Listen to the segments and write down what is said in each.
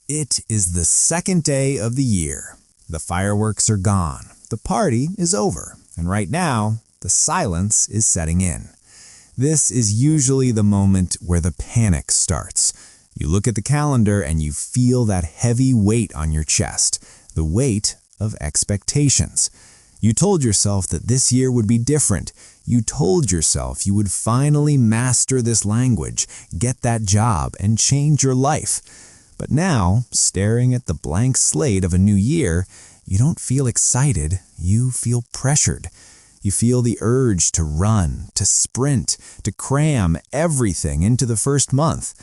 It is the second day of the year. The fireworks are gone. The party is over. And right now, the silence is setting in. This is usually the moment where the panic starts. You look at the calendar and you feel that heavy weight on your chest, the weight of expectations. You told yourself that this year would be different. You told yourself you would finally master this language, get that job, and change your life. But now, staring at the blank slate of a new year, you don't feel excited, you feel pressured. You feel the urge to run, to sprint, to cram everything into the first month.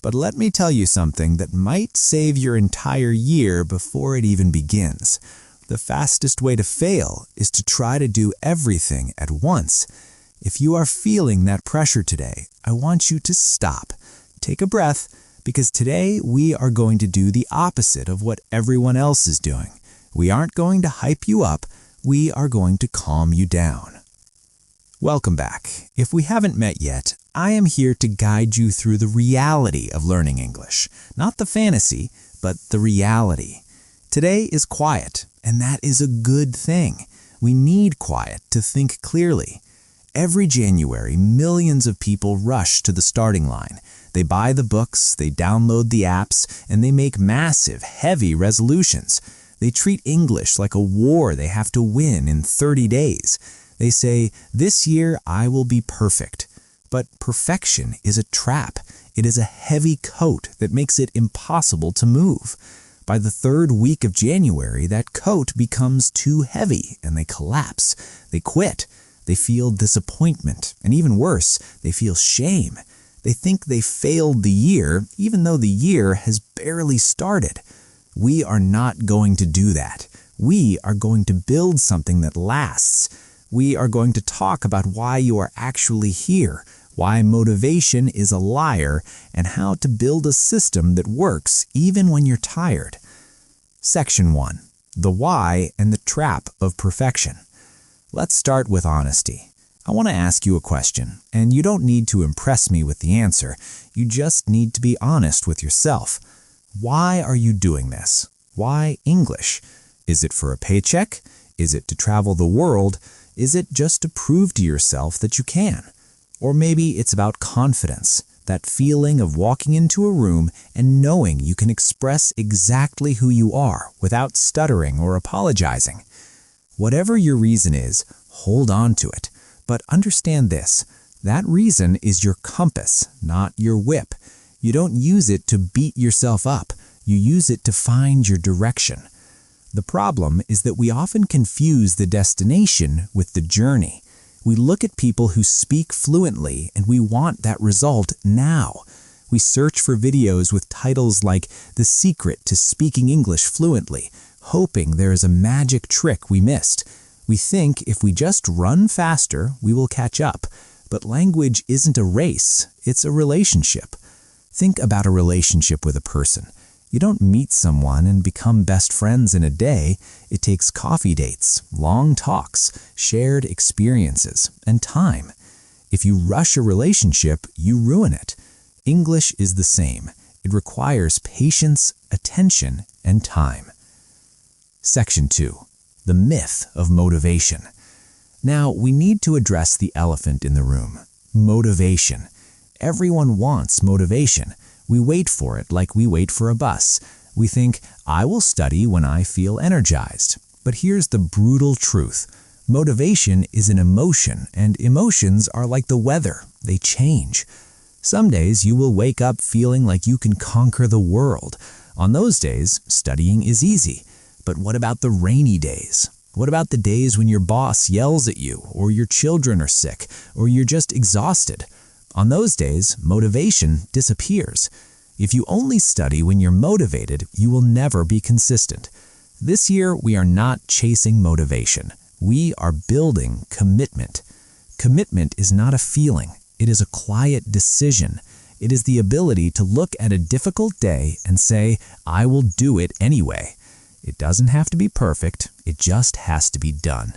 But let me tell you something that might save your entire year before it even begins. The fastest way to fail is to try to do everything at once. If you are feeling that pressure today, I want you to stop. Take a breath, because today we are going to do the opposite of what everyone else is doing. We aren't going to hype you up, we are going to calm you down. Welcome back. If we haven't met yet, I am here to guide you through the reality of learning English. Not the fantasy, but the reality. Today is quiet, and that is a good thing. We need quiet to think clearly. Every January, millions of people rush to the starting line. They buy the books, they download the apps, and they make massive, heavy resolutions. They treat English like a war they have to win in 30 days. They say, "This year I will be perfect." But perfection is a trap. It is a heavy coat that makes it impossible to move. By the third week of January, that coat becomes too heavy and they collapse. They quit. They feel disappointment, and even worse, they feel shame. They think they failed the year, even though the year has barely started. We are not going to do that. We are going to build something that lasts. We are going to talk about why you are actually here, why motivation is a liar, and how to build a system that works even when you're tired. Section 1. The Why and the Trap of Perfection. Let's start with honesty. I want to ask you a question, and you don't need to impress me with the answer. You just need to be honest with yourself. Why are you doing this? Why English? Is it for a paycheck? Is it to travel the world? Is it just to prove to yourself that you can? Or maybe it's about confidence, that feeling of walking into a room and knowing you can express exactly who you are without stuttering or apologizing. Whatever your reason is, hold on to it. But understand this, that reason is your compass, not your whip. You don't use it to beat yourself up. You use it to find your direction. The problem is that we often confuse the destination with the journey. We look at people who speak fluently and we want that result now. We search for videos with titles like "The Secret to Speaking English Fluently," hoping there is a magic trick we missed. We think if we just run faster, we will catch up. But language isn't a race, it's a relationship. Think about a relationship with a person. You don't meet someone and become best friends in a day. It takes coffee dates, long talks, shared experiences, and time. If you rush a relationship, you ruin it. English is the same. It requires patience, attention, and time. Section 2. The myth of motivation. Now, we need to address the elephant in the room. Motivation. Everyone wants motivation. We wait for it like we wait for a bus. We think, I will study when I feel energized. But here's the brutal truth. Motivation is an emotion, and emotions are like the weather. They change. Some days you will wake up feeling like you can conquer the world. On those days, studying is easy. But what about the rainy days? What about the days when your boss yells at you, or your children are sick, or you're just exhausted? On those days, motivation disappears. If you only study when you're motivated, you will never be consistent. This year, we are not chasing motivation. We are building commitment. Commitment is not a feeling. It is a quiet decision. It is the ability to look at a difficult day and say, I will do it anyway. It doesn't have to be perfect, it just has to be done.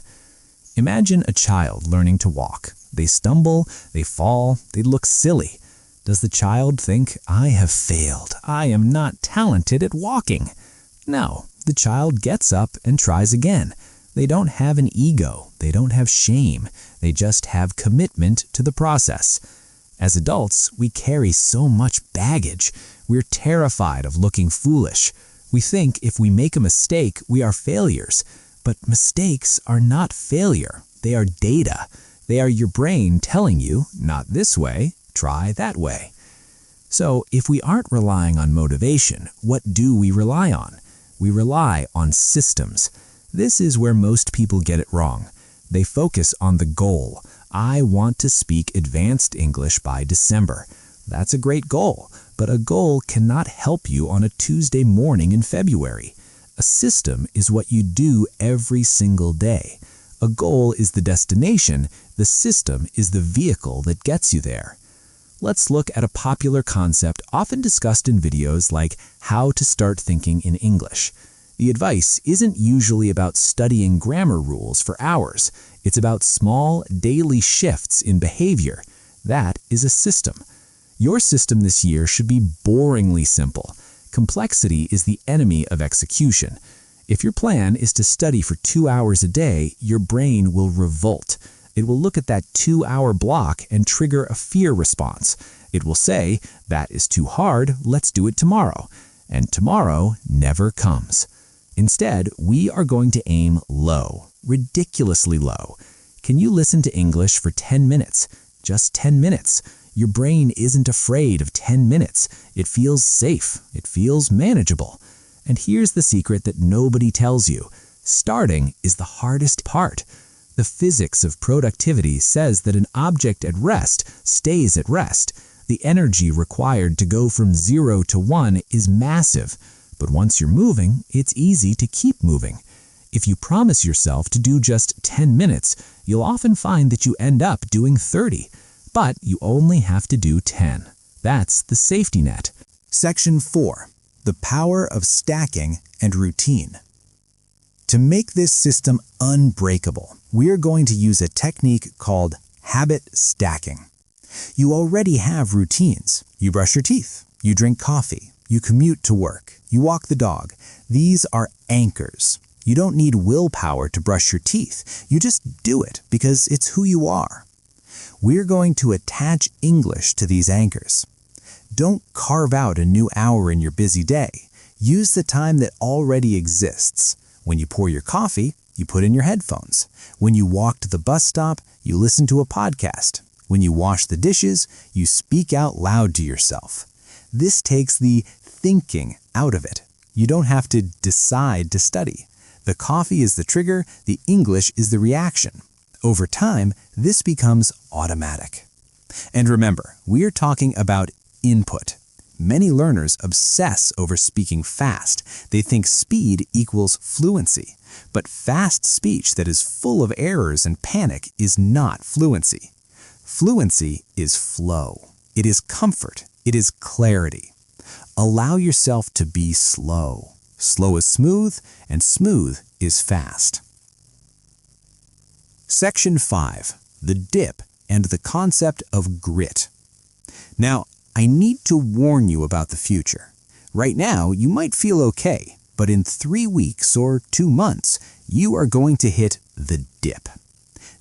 Imagine a child learning to walk. They stumble, they fall, they look silly. Does the child think, "I have failed. I am not talented at walking"? No, the child gets up and tries again. They don't have an ego. They don't have shame. They just have commitment to the process. As adults, we carry so much baggage. We're terrified of looking foolish. We think if we make a mistake, we are failures. But mistakes are not failure. They are data. They are your brain telling you, not this way, try that way. So if we aren't relying on motivation, what do we rely on? We rely on systems. This is where most people get it wrong. They focus on the goal. I want to speak advanced English by December. That's a great goal, but a goal cannot help you on a Tuesday morning in February. A system is what you do every single day. A goal is the destination. The system is the vehicle that gets you there. Let's look at a popular concept often discussed in videos like how to start thinking in English. The advice isn't usually about studying grammar rules for hours. It's about small, daily shifts in behavior. That is a system. Your system this year should be boringly simple. Complexity is the enemy of execution. If your plan is to study for 2 hours a day, your brain will revolt. It will look at that 2-hour block and trigger a fear response. It will say, "That is too hard, let's do it tomorrow." And tomorrow never comes. Instead, we are going to aim low, ridiculously low. Can you listen to English for 10 minutes? Just 10 minutes. Your brain isn't afraid of 10 minutes. It feels safe. It feels manageable. And here's the secret that nobody tells you. Starting is the hardest part. The physics of productivity says that an object at rest stays at rest. The energy required to go from 0 to 1 is massive. But once you're moving, it's easy to keep moving. If you promise yourself to do just 10 minutes, you'll often find that you end up doing 30. But you only have to do 10. That's the safety net. Section 4. The power of stacking and routine. To make this system unbreakable, we are going to use a technique called habit stacking. You already have routines. You brush your teeth. You drink coffee. You commute to work. You walk the dog. These are anchors. You don't need willpower to brush your teeth. You just do it because it's who you are. We're going to attach English to these anchors. Don't carve out a new hour in your busy day. Use the time that already exists. When you pour your coffee, you put in your headphones. When you walk to the bus stop, you listen to a podcast. When you wash the dishes, you speak out loud to yourself. This takes the thinking out of it. You don't have to decide to study. The coffee is the trigger, the English is the reaction. Over time, this becomes automatic. And remember, we are talking about input. Many learners obsess over speaking fast. They think speed equals fluency. But fast speech that is full of errors and panic is not fluency. Fluency is flow. It is comfort. It is clarity. Allow yourself to be slow. Slow is smooth, and smooth is fast. Section 5. The dip and the concept of grit. Now, I need to warn you about the future. Right now, you might feel okay, but in 3 weeks or 2 months, you are going to hit the dip.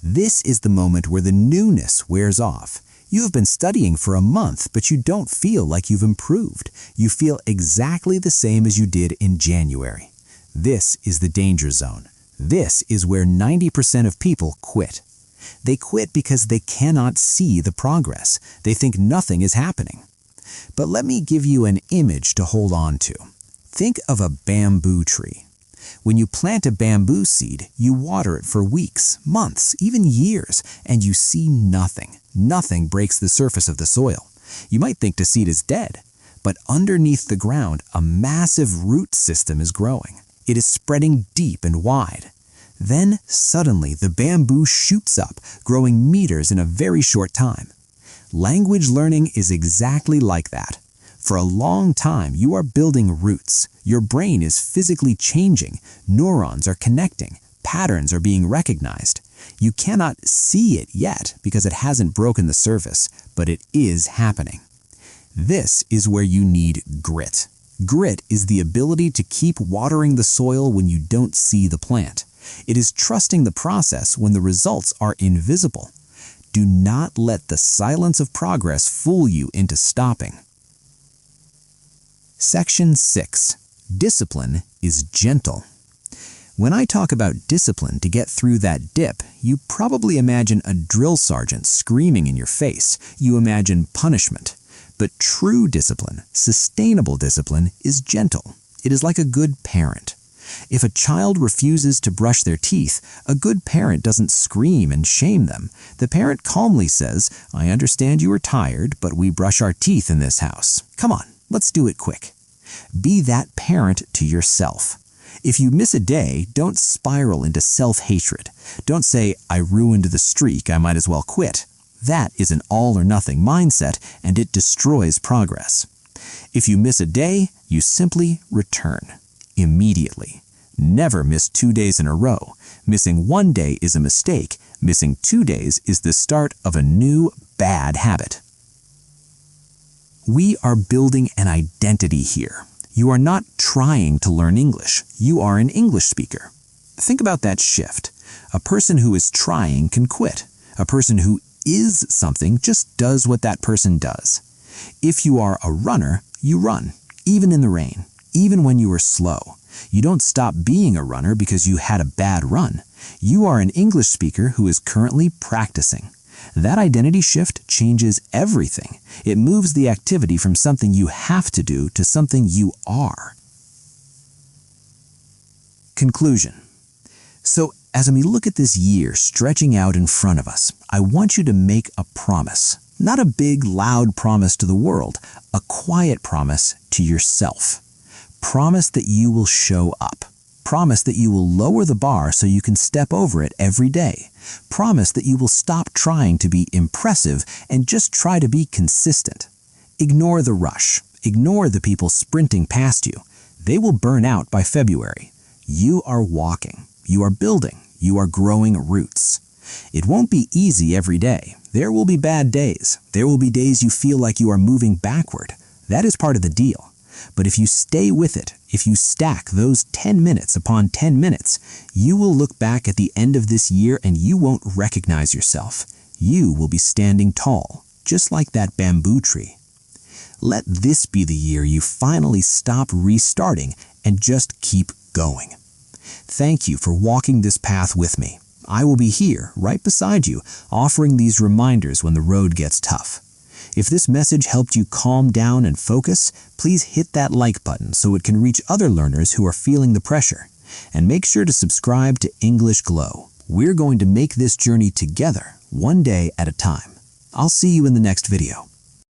This is the moment where the newness wears off. You have been studying for a month, but you don't feel like you've improved. You feel exactly the same as you did in January. This is the danger zone. This is where 90% of people quit. They quit because they cannot see the progress. They think nothing is happening. But let me give you an image to hold on to. Think of a bamboo tree. When you plant a bamboo seed, you water it for weeks, months, even years, and you see nothing. Nothing breaks the surface of the soil. You might think the seed is dead, but underneath the ground, a massive root system is growing. It is spreading deep and wide. Then, suddenly, the bamboo shoots up, growing meters in a very short time. Language learning is exactly like that. For a long time, you are building roots. Your brain is physically changing. Neurons are connecting. Patterns are being recognized. You cannot see it yet because it hasn't broken the surface, but it is happening. This is where you need grit. Grit is the ability to keep watering the soil when you don't see the plant. It is trusting the process when the results are invisible. Do not let the silence of progress fool you into stopping. Section 6. Discipline is gentle. When I talk about discipline to get through that dip, you probably imagine a drill sergeant screaming in your face. You imagine punishment. But true discipline, sustainable discipline, is gentle. It is like a good parent. If a child refuses to brush their teeth, a good parent doesn't scream and shame them. The parent calmly says, "I understand you are tired, but we brush our teeth in this house. Come on, let's do it quick." Be that parent to yourself. If you miss a day, don't spiral into self-hatred. Don't say, "I ruined the streak, I might as well quit." That is an all-or-nothing mindset, and it destroys progress. If you miss a day, you simply return. Immediately. Never miss 2 days in a row. Missing 1 day is a mistake. Missing 2 days is the start of a new bad habit. We are building an identity here. You are not trying to learn English. You are an English speaker. Think about that shift. A person who is trying can quit. A person who is something just does what that person does. If you are a runner, you run, even in the rain, even when you are slow. You don't stop being a runner because you had a bad run. You are an English speaker who is currently practicing. That identity shift changes everything. It moves the activity from something you have to do to something you are. Conclusion. So, as we look at this year stretching out in front of us, I want you to make a promise. Not a big, loud promise to the world, a quiet promise to yourself. Promise that you will show up. Promise that you will lower the bar so you can step over it every day. Promise that you will stop trying to be impressive and just try to be consistent. Ignore the rush. Ignore the people sprinting past you. They will burn out by February. You are walking. You are building. You are growing roots. It won't be easy every day. There will be bad days. There will be days you feel like you are moving backward. That is part of the deal. But if you stay with it, if you stack those 10 minutes upon 10 minutes, you will look back at the end of this year and you won't recognize yourself. You will be standing tall, just like that bamboo tree. Let this be the year you finally stop restarting and just keep going. Thank you for walking this path with me. I will be here, right beside you, offering these reminders when the road gets tough. If this message helped you calm down and focus, please hit that like button so it can reach other learners who are feeling the pressure. And make sure to subscribe to English Glow. We're going to make this journey together, one day at a time. I'll see you in the next video.